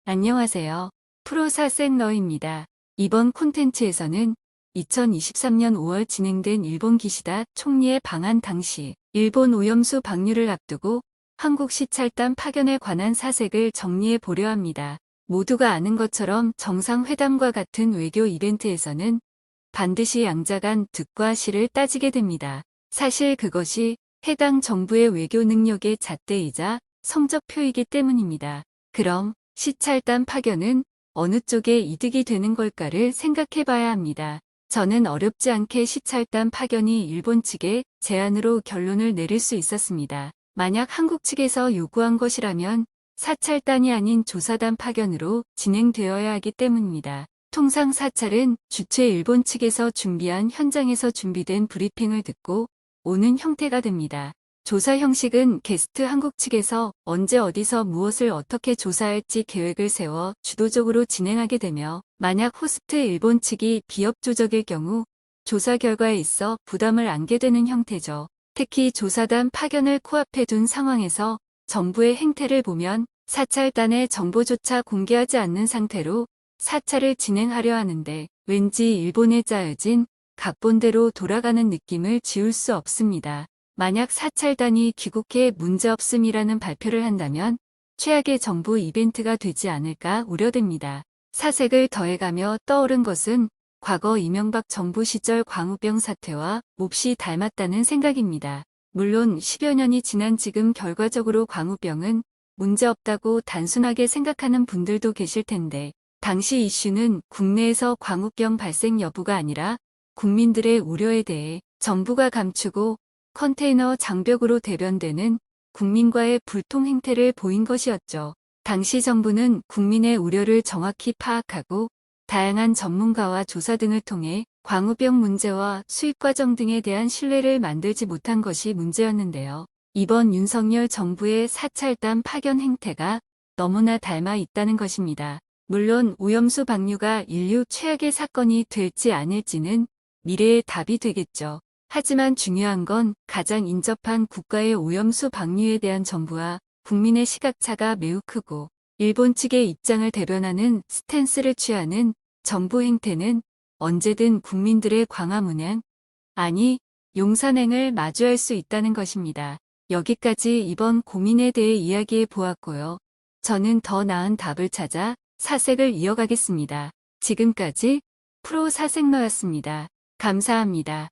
안녕하세요. 프로사생러입니다. 이번 콘텐츠에서는 2023년 5월 진행된 일본 기시다 총리의 방한 당시 일본 오염수 방류를 앞두고 한국 시찰단 파견에 관한 사색을 정리해 보려 합니다. 모두가 아는 것처럼 정상회담과 같은 외교 이벤트에서는 반드시 양자 간 득과 실을 따지게 됩니다. 사실 그것이 해당 정부의 외교 능력의 잣대이자 성적표이기 때문입니다. 그럼 시찰단 파견은 어느 쪽에 이득이 되는 걸까를 생각해 봐야 합니다. 저는 어렵지 않게 시찰단 파견이 일본 측의 제안으로 결론을 내릴 수 있었습니다. 만약 한국 측에서 요구한 것이라면 사찰단이 아닌 조사단 파견으로 진행되어야 하기 때문입니다. 통상 사찰은 주최 일본 측에서 준비한 현장에서 준비된 브리핑을 듣고 오는 형태가 됩니다. 조사 형식은 게스트 한국 측에서 언제 어디서 무엇을 어떻게 조사할지 계획을 세워 주도적으로 진행하게 되며, 만약 호스트 일본 측이 비협조적일 경우 조사 결과에 있어 부담을 안게 되는 형태죠. 특히 조사단 파견을 코앞에 둔 상황에서 정부의 행태를 보면 사찰단의 정보조차 공개하지 않는 상태로 사찰을 진행하려 하는데 왠지 일본에 짜여진 각본대로 돌아가는 느낌을 지울 수 없습니다. 만약 사찰단이 귀국해 문제없음이라는 발표를 한다면 최악의 정부 이벤트가 되지 않을까 우려됩니다. 사색을 더해가며 떠오른 것은 과거 이명박 정부 시절 광우병 사태와 몹시 닮았다는 생각입니다. 물론 10여 년이 지난 지금 결과적으로 광우병은 문제없다고 단순하게 생각하는 분들도 계실 텐데, 당시 이슈는 국내에서 광우병 발생 여부가 아니라 국민들의 우려에 대해 정부가 감추고 컨테이너 장벽으로 대변되는 국민과의 불통 행태를 보인 것이었죠. 당시 정부는 국민의 우려를 정확히 파악하고 다양한 전문가와 조사 등을 통해 광우병 문제와 수입 과정 등에 대한 신뢰를 만들지 못한 것이 문제였는데요. 이번 윤석열 정부의 사찰단 파견 행태가 너무나 닮아 있다는 것입니다. 물론 오염수 방류가 인류 최악의 사건이 될지 아닐지는 미래의 답이 되겠죠. 하지만 중요한 건 가장 인접한 국가의 오염수 방류에 대한 정부와 국민의 시각차가 매우 크고, 일본 측의 입장을 대변하는 스탠스를 취하는 정부 행태는 언제든 국민들의 광화문행, 아니 용산행을 마주할 수 있다는 것입니다. 여기까지 이번 고민에 대해 이야기해 보았고요. 저는 더 나은 답을 찾아 사색을 이어가겠습니다. 지금까지 프로사생러였습니다. 감사합니다.